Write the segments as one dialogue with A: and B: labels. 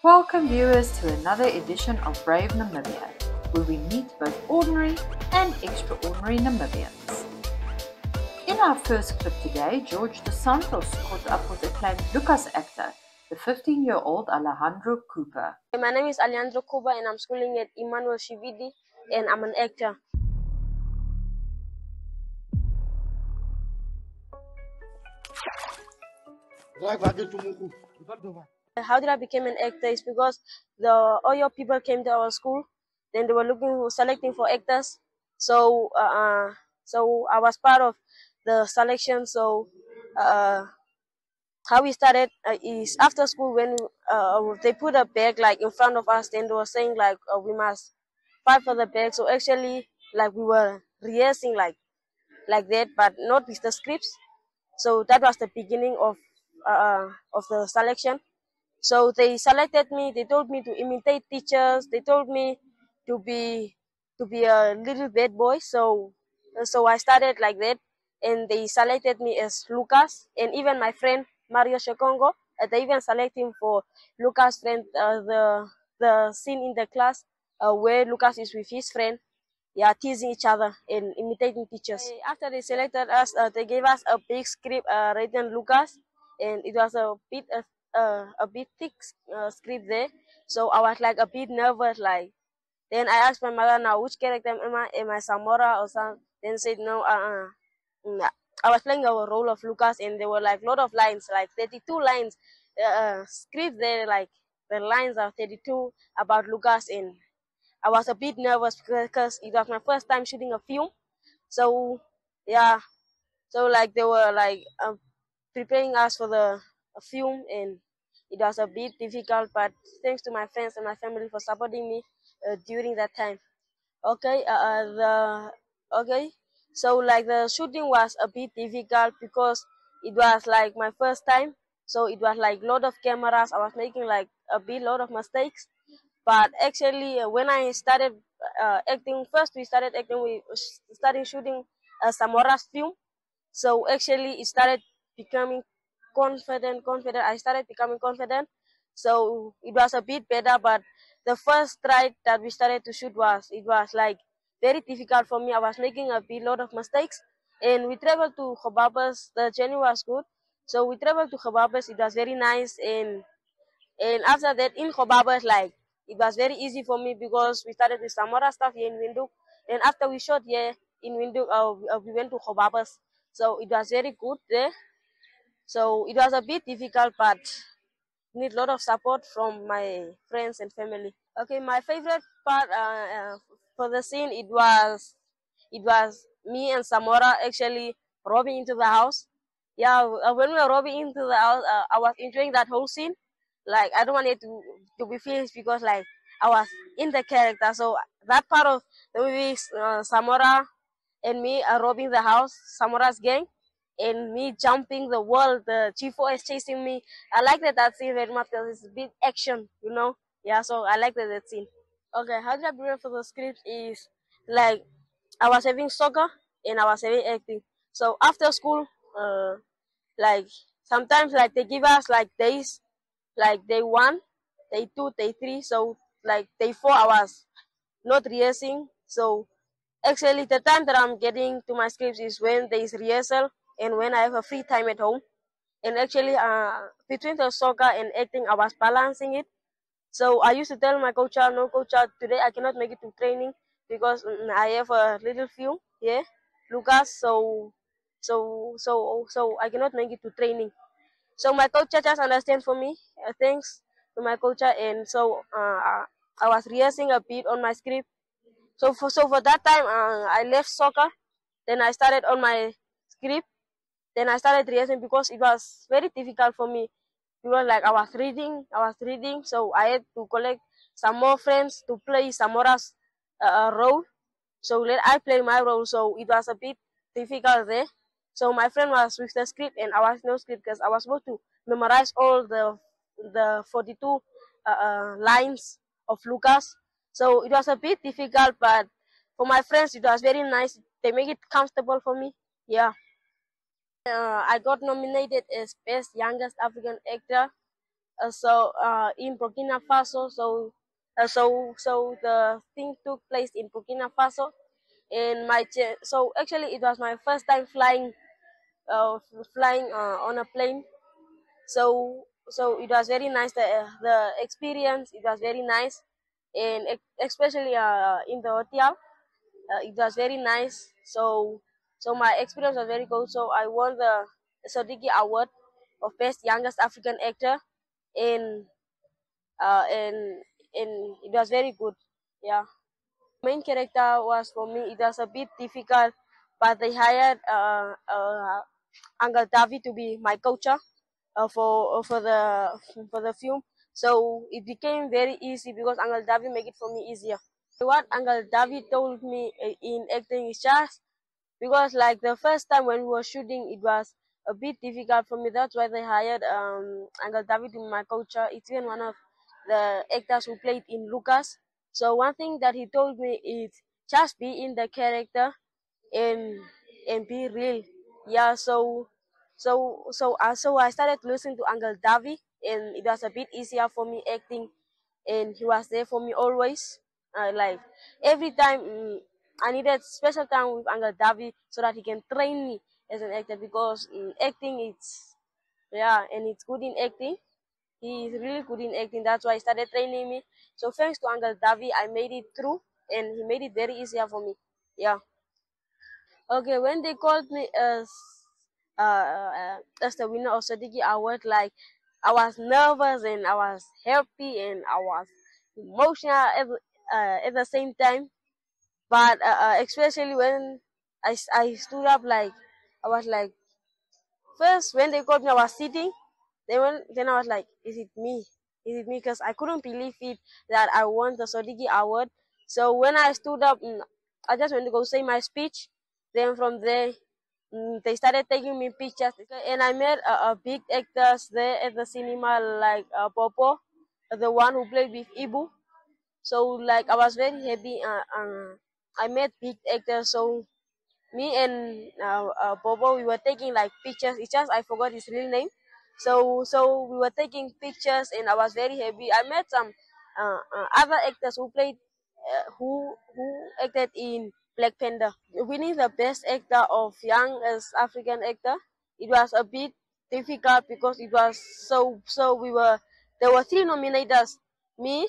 A: Welcome viewers to another edition of Brave Namibia, where we meet both ordinary and extraordinary Namibians. In our first clip today, George dos Santos caught up with acclaimed Lucas actor, the 15-year-old Alejandro Cooper.
B: My name is Alejandro Cooper and I'm schooling at Emmanuel Shividi and I'm an actor. How did I become an actor is because the Oyo people came to our school, then they were selecting for actors. So I was part of the selection. So how we started is after school when they put a bag like in front of us, then they were saying like we must fight for the bag. So actually like we were rehearsing like that, but not with the scripts. So that was the beginning of the selection. So they selected me. They told me to imitate teachers. They told me to be a little bad boy. So I started like that, and they selected me as Lucas. And even my friend Mario Shekongo, they even selected him for Lucas' friend. The scene in the class where Lucas is with his friend, teasing each other and imitating teachers. After they selected us, they gave us a big script written Lucas, and it was a bit thick script there. So I was like a bit nervous. Like then I asked my mother, now which character am I? Am I Samora or something? Then said no. Nah. I was playing a role of Lucas, and there were like a lot of lines, like 32 lines, script there, like the lines are 32 about Lucas, and I was a bit nervous because it was my first time shooting a film. So yeah, so like they were like preparing us for the film, and it was a bit difficult. But thanks to my friends and my family for supporting me during that time. Okay, so like the shooting was a bit difficult because it was like my first time. So it was like a lot of cameras. I was making like a lot of mistakes. But actually, when I started acting, first we started acting, we started shooting Samora's film. So actually, it started becoming confident. I started becoming confident. So it was a bit better, but the first try that we started to shoot it was like very difficult for me. I was making a lot of mistakes, and we traveled to Hobabas. The journey was good. So we traveled to Hobabas. It was very nice, and after that in Hobabas, like it was very easy for me because we started with Samora stuff here in Windhoek, and after we shot here in Windhoek, we went to Hobabas. So it was very good there. So it was a bit difficult, but need a lot of support from my friends and family. Okay, my favorite part for the scene, it was me and Samora actually robbing into the house. Yeah, when we were robbing into the house, I was enjoying that whole scene. Like I don't want it to be finished because like I was in the character. So that part of the movie, Samora and me are robbing the house, Samora's gang, and me jumping the wall. The Chief-4 is chasing me. I like that scene very much because it's a big action, you know. Yeah, so I like that scene. Okay, how did I prepare for the script is like I was having soccer and I was having acting. So after school, like sometimes like they give us like days, like day 1, day 2, day 3. So like day 4 I was not rehearsing. So actually the time that I'm getting to my scripts is when there is rehearsal and when I have a free time at home. And actually between the soccer and acting I was balancing it. So I used to tell my coach, no coach, today I cannot make it to training because I have a little film here, Lucas. So I cannot make it to training. So my coach just understand for me. Thanks to my coach, and so I was rehearsing a bit on my script. So for that time, I left soccer. Then I started on my script. Then I started rehearsing because it was very difficult for me. Because like I was reading, so I had to collect some more friends to play Samora's role. So let I play my role. So it was a bit difficult there. So my friend was with the script and I was no script because I was supposed to memorize all the 42 lines of Lucas. So it was a bit difficult, but for my friends it was very nice. They make it comfortable for me. Yeah. I got nominated as Best Youngest African Actor in Burkina Faso. So the thing took place in Burkina Faso, and so actually it was my first time uh, flying on a plane. So it was very nice. The experience, it was very nice, and especially in the hotel, it was very nice. So my experience was very good. So I won the Sodiki Award of Best Youngest African Actor, and uh, and and it was very good. Yeah. Main character was, for me, it was a bit difficult, but they hired Uncle David to be my coach for the film. So it became very easy because Uncle David make it for me easier. What Uncle David told me in acting is just because, like, the first time when we were shooting, it was a bit difficult for me. That's why they hired Uncle David in my culture. It's even one of the actors who played in Lucas. So one thing that he told me is just be in the character and be real. Yeah. So I started listening to Uncle David, and it was a bit easier for me acting, and he was there for me always. Like every time I needed special time with Uncle David so that he can train me as an actor, because acting, it's, yeah, and it's good in acting. He is really good in acting. That's why he started training me. So thanks to Uncle David, I made it through, and he made it very easier for me. Yeah. Okay, when they called me as the winner of Sadiki Award, like, I was nervous and I was happy and I was emotional at the same time. But especially when I stood up, like, I was like, first when they called me, I was sitting. Then I was like, is it me? Is it me? Because I couldn't believe it that I won the Sodiki Award. So when I stood up, I just went to go say my speech. Then from there, they started taking me pictures, and I met big actors there at the cinema, like Popo, the one who played with Ibu. So, like, I was very happy. I met big actors. So me and Bobo, we were taking like pictures. It's just I forgot his real name. So we were taking pictures, and I was very happy. I met some other actors who played, who acted in Black Panther. Winning the best actor of young as African actor, it was a bit difficult because it was so we were there were three nominators, me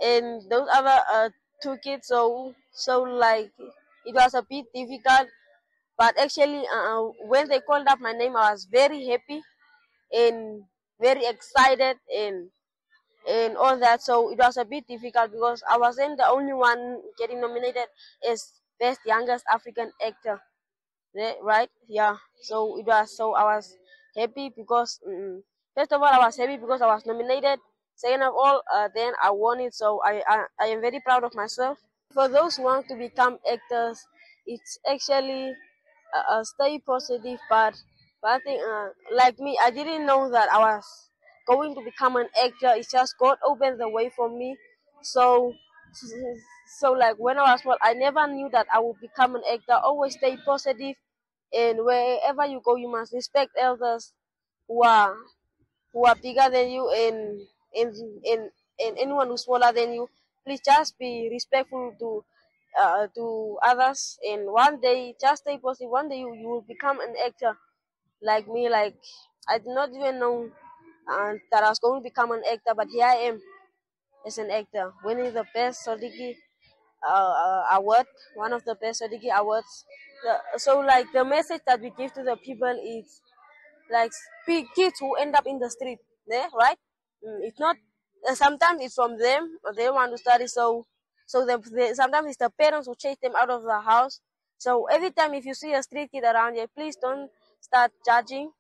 B: and those other two kids. So like it was a bit difficult, but actually when they called up my name, I was very happy and very excited and all that. So it was a bit difficult because I wasn't the only one getting nominated as best youngest African actor, right? Yeah. So I was happy because first of all, I was happy because I was nominated. Second of all, then I won it. So I am very proud of myself. For those who want to become actors, it's actually stay positive. But I think, like me, I didn't know that I was going to become an actor. It's just God opened the way for me. So so like when I was small, I never knew that I would become an actor. Always stay positive, and wherever you go, you must respect elders who are who are bigger than you, and and and anyone who's smaller than you. Please just be respectful to others, and one day just stay positive. One day you will become an actor like me. Like, I did not even know that I was going to become an actor, but here I am as an actor, winning the best Sodiki award, one of the best Sodiki awards. So like the message that we give to the people is, like, kids who end up in the street, yeah, right? It's not, sometimes it's from them, they want to study. Sometimes it's the parents who chase them out of the house. So every time if you see a street kid around here, please don't start judging.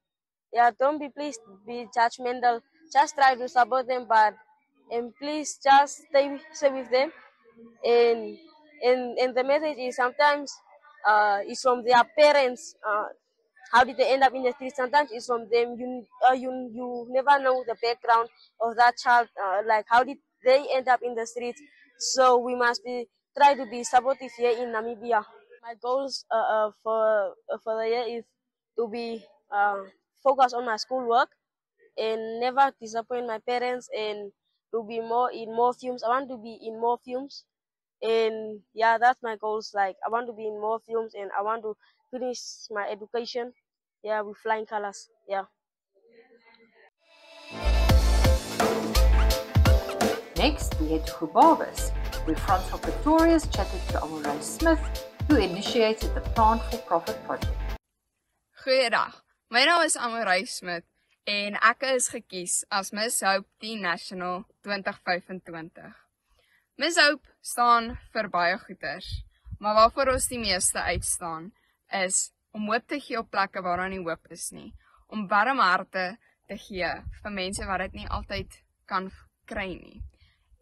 B: Yeah, don't be, please be judgmental. Just try to support them, but and please just stay with them. and and the message is, sometimes it's from their parents. How did they end up in the street? Sometimes it's from them. You never know the background of that child. Like, how did they end up in the streets? So we must be try to be supportive here in Namibia. My goals for the year is to be focused on my schoolwork, and never disappoint my parents and to be more in more films. I want to be in more films. And yeah, that's my goals. Like I want to be in more films and I want to finish my education. Yeah, with flying colors. Yeah.
A: Next, we head to Gubabis, where Francois Pretorius chatted to Amoray Smith, who initiated the Plant for Profit project.
C: Goeiedag, my naam is Amoray Smith en ek is gekies as Miss Hope Teen National 2025. Miss Hope staan vir baie goeders, maar waarvoor ons die meeste uitstaan is om hoop te gee op plekke waar daar nie hoop is nie, om warm harte te gee vir mense wat dit nie altyd kan kry nie.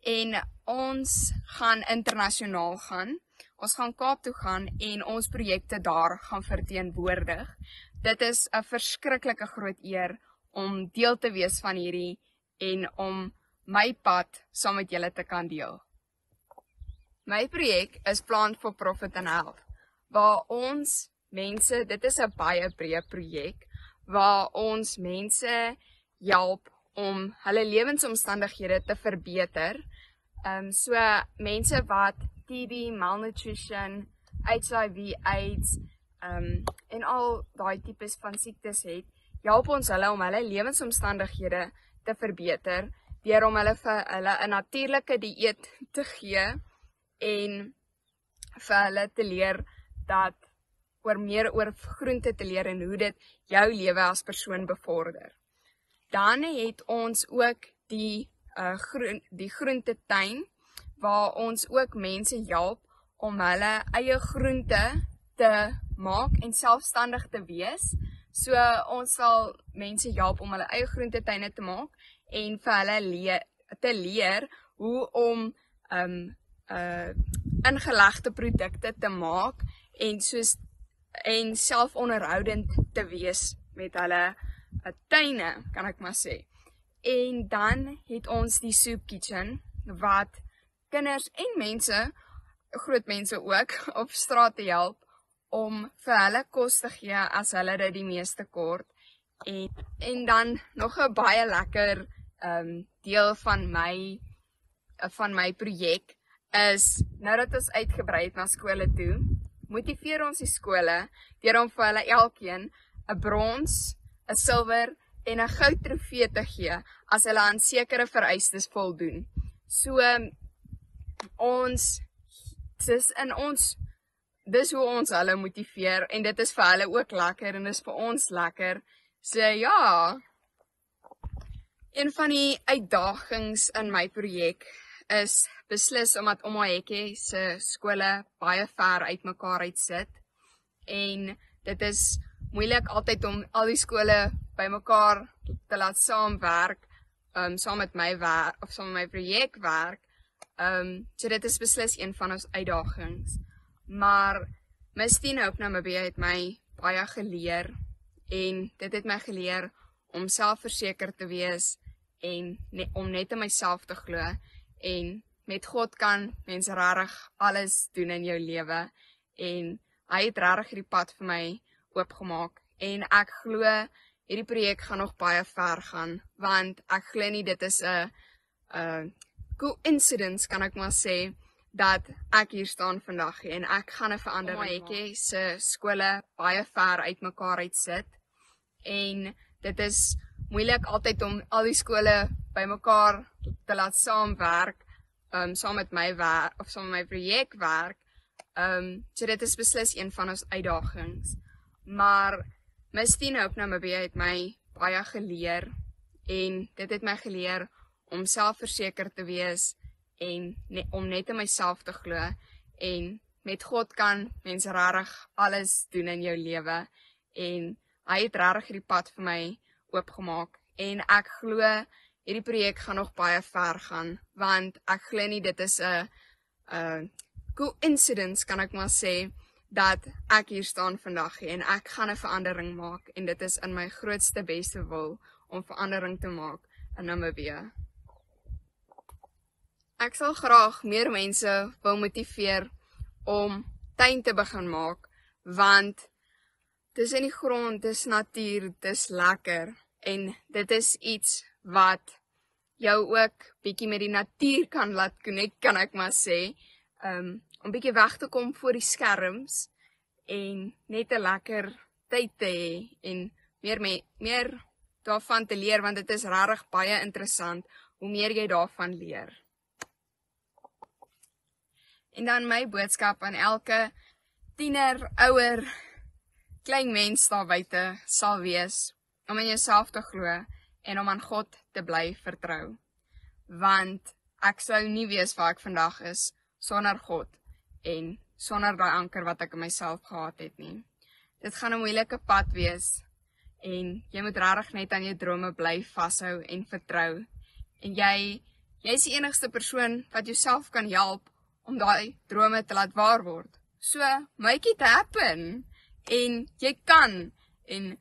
C: En ons gaan internasionaal gaan, ons gaan Kaap toe gaan en ons projekte daar gaan verteenwoordig. Dit is 'n verskriklike groot eer om deel te wees van hierdie en om my pad saam met julle te kan deel. My projek is Plant for Profit and Health, waar ons mense, dit is 'n baie breë projek, waar ons mense help om hulle lewensomstandighede te verbeter. So mense wat TB, malnutrition, HIV, AIDS en al daai tipes van siektes het, help ons hulle om hulle lewensomstandighede te verbeter, deur om hulle vir hulle 'n natuurlike dieet te gee en vir hulle te leer dat meer oor groente te leer en hoe dit jou lewe as persoon bevorder. Dan het ons ook die groentetuin, waar ons ook mense help om hulle eie groente te maak en selfstandig te wees. So ons sal mense help om hulle eie groentetuine te maak en vir hulle te leer hoe om ingelegde produkte te maak en selfonderhoudend te wees met hulle tuine, kan ek maar sê. En dan het ons die Soup Kitchen, wat kinders en mense, groot mense ook, op straat te help, om vir hulle kos te gee as hulle dit die meeste kort. En dan nog 'n baie lekker deel van my projek is, nou dat ons uitgebrei het na skole toe, motiveer ons die skole deur om vir hulle elkeen 'n brons, 'n silwer en 'n goud trofee te gee as hulle aan sekere vereistes voldoen. So dis hoe ons hulle motiveer en dit is vir hulle ook lekker en dis vir ons lekker. So ja, een van die uitdagings in my projek is beslis omdat Omaheke se skole baie ver uit mekaar uitsit en dit is moeilik altyd om al die skole by mekaar te laat saamwerk, saam met my werk of saam met my projek werk. So dit is beslis een van ons uitdagings. Maar Miss Teen Hope Namibia het my baie geleer en dit het my geleer om selfverseker te wees en om net in myself te glo en met God kan mens regtig alles doen in jou lewe en hy het regtig hierdie pad vir my oopgemaak en ek glo hierdie projek gaan nog baie ver gaan want ek glo nie dit is 'n coincidence, kan ek maar sê, dat ek hier staan vandag en ek gaan 'n verandering maak. Omaheke se skole baie ver uit mekaar uitsit en dit is moeilik altyd om al die skole by mekaar te laat saamwerk, saam met my werk of saam met my projek werk. So dit is beslis een van ons uitdagings. Maar Miss Teen Hope Namibia het my baie geleer en dit het my geleer om selfverseker te wees en om net in myself te glo en met God kan mens regtig alles doen in jou lewe en hy het regtig hierdie pad vir my oopgemaak en ek glo hierdie projek gaan nog baie ver gaan want ek glo nie dit is 'n coincidence, kan ek maar sê, dat ek hier staan vandag en ek gaan 'n verandering maak en dit is in my grootste beste wil om verandering te maak in Namibia. Ek sal graag meer mense wil motiveer om tuin te begin maak want dis in die grond, dis natuur, dis lekker En dit is iets wat jou ook bietjie met die natuur kan laat connect, kan ek maar sê. Om bietjie weg te kom voor die skerms en net 'n lekker tyd te hê en meer daarvan te leer, want dit is regtig baie interessant hoe meer jy daarvan leer. En dan my boodskap aan elke tiener, ouer, klein mens daar buite sal wees om in jouself te glo en om aan God te bly vertrou. Want ek sou nie weet waar ek vandag is sonder God en sonder daai anker wat ek in myself gehad het nie. Dit gaan 'n moeilike pad wees en jy moet regtig net aan jou drome bly vashou en vertrou. En jy is die enigste persoon wat jouself kan help om daai drome te laat waar word. So, make it happen. En jy kan. En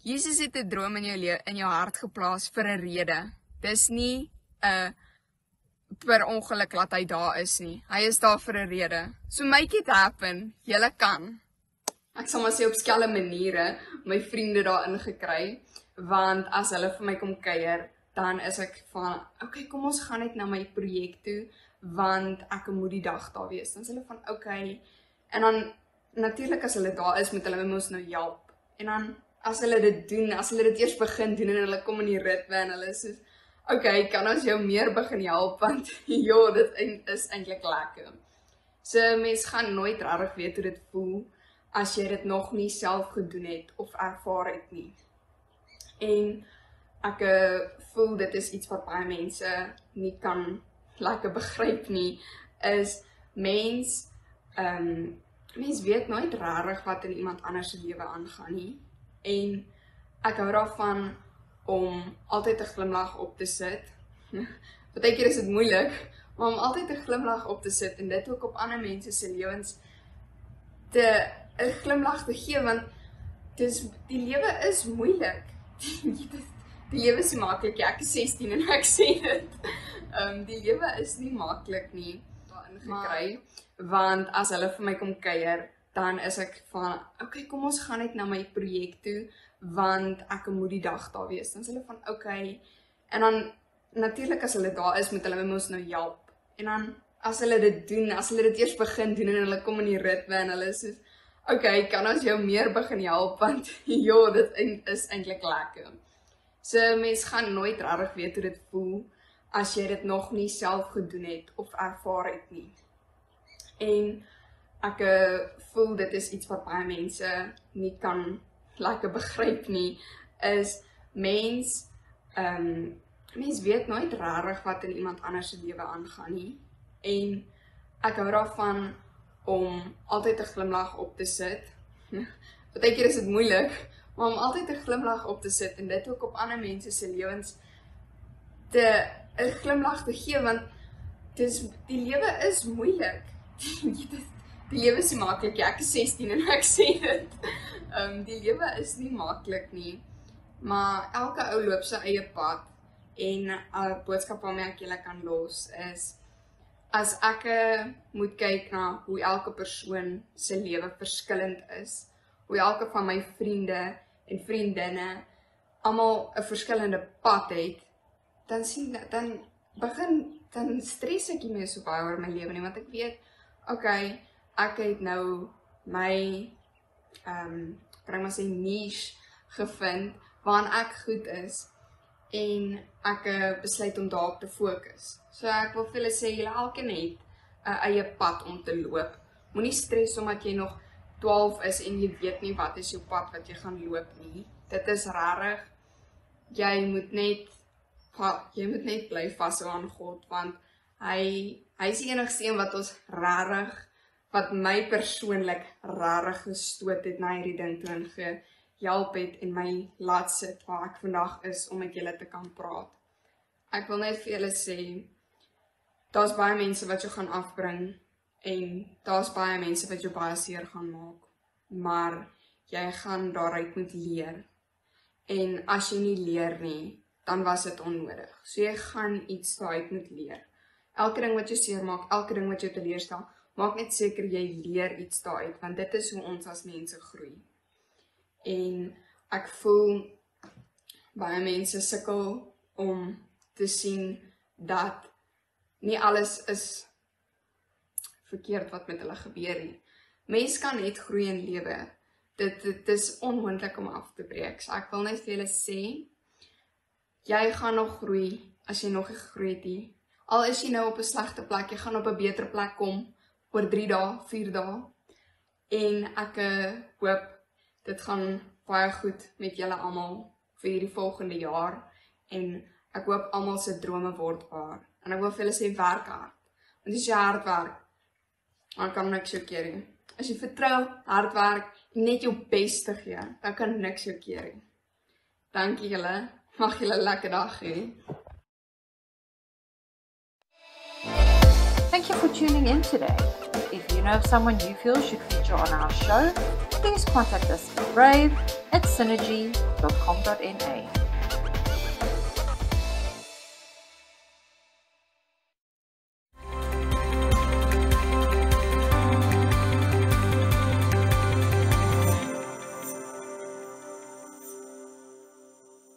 C: Jesus het 'n droom in jou hart geplaas vir 'n rede. Dis nie 'n per ongeluk laat hy daar is nie. Hy is daar vir 'n rede. So make it happen. Julle kan. Ek sal maar sê op skelle maniere my vriende daarin gekry, want as hulle vir my kom kuier, dan is ek van, okay, kom ons gaan net na my projek toe, want ek moet die dag daar wees. Dan is hulle van, okay, en dan natuurlik as hulle daar is, moet hulle my mos nou help. En dan as hulle dit doen, as hulle dit eers begin doen en hulle kom in die ritme en hulle sê, okay, kan ons jou meer begin help, want ja, dit is eintlik lekker. So mens gaan nooit regtig weet hoe dit voel as jy dit nog nie self gedoen het of ervaar het nie. En ek voel dit is iets wat baie mense nie kan lekker begryp nie, is mens weet nooit regtig wat in iemand anders se lewe aangaan nie. En ek hou daarvan om altyd 'n glimlag op te sit. Partykeer is dit moeilik, maar om altyd 'n glimlag op te sit en dit ook op ander mense se lewens 'n glimlag te gee, want die lewe is moeilik. Die lewe is nie maklik nie. Ek is 16 en ek sê dit. Die lewe is nie maklik nie. Daarin gekry, want as hulle vir my kom kuier, dan is ek van, okay, kom ons gaan net na my projek toe, want ek moet die dag daar wees. Dan is hulle van, okay, en dan natuurlik as hulle daar is, moet hulle my mos nou help. En dan as hulle dit doen, as hulle dit eers begin doen en hulle kom in die ritme en hulle sê, okay, kan ons jou meer begin help, want ja, dit is eintlik lekker. So mens gaan nooit regtig weet hoe dit voel as jy dit nog nie self gedoen het of ervaar het nie. En ek voel dit is iets wat baie mense nie kan lekker begryp nie, is mens weet nooit regtig wat in iemand anders se lewe aangaan nie. En ek hou daarvan om altyd 'n glimlag op te sit. Partykeer is dit moeilik, maar om altyd 'n glimlag op te sit en dit ook op ander mense se lewens 'n glimlag te gee, want die lewe is moeilik. Die lewe is nie maklik nie. Ek is 16 en ek sê dit. Die lewe is nie maklik nie, maar elke ou loop sy eie pad. En 'n boodskap waarmee ek julle kan los is, as ek moet kyk na hoe elke persoon se lewe verskillend is, hoe elke van my vriende en vriendinne almal 'n verskillende pad het, dan stres ek nie meer so baie oor my lewe nie, want ek weet, okay, ek het nou my kan ek maar sê niche gevind waarin ek goed is en ek besluit om daarop te fokus. So ek wil vir julle sê, julle elkeen het 'n eie pad om te loop. Moenie stres omdat jy nog 12 is en jy weet nie wat is jou pad wat jy gaan loop nie. Dit is rarig. Jy moet net bly vashou aan God, want hy is die enigste een wat ons rarig, wat my persoonlik rarig gestoot het na hierdie ding toe en gehelp het en my laat sit waar ek vandag is om met julle te kan praat. Ek wil net vir julle sê, daar's baie mense wat jou gaan afbring en daar's baie mense wat jou baie seer gaan maak, maar jy gaan daaruit moet leer. En as jy nie leer nie, dan was dit onnodig. So jy gaan iets daaruit moet leer. Elke ding wat jou seer maak, elke ding wat jou teleurstel, maak net seker jy leer iets daaruit, want dit is hoe ons as mense groei. En ek voel baie mense sukkel om te sien dat nie alles is verkeerd wat met hulle gebeur nie. Mens kan net groei in lewe. Dit is onmoontlik om af te breek. So ek wil net vir julle sê, jy gaan nog groei as jy nog nie gegroei het nie. Al is jy nou op 'n slegte plek, jy gaan op 'n beter plek kom oor 3 dae, 4 dae. En ek hoop dit gaan baie goed met julle almal vir hierdie volgende jaar. En ek hoop almal se drome word waar. En ek wil vir julle sê, werk hard. Want as jy hard werk, dan kan niks jou keer nie. As jy vertrou, hard werk en net jou bes te gee, dan kan niks jou keer nie. Dankie julle. Mag julle 'n lekker dag hê.
A: Thank you for tuning in today. If you know of someone you feel should feature on our show, please contact us at brave@synergy.com.na.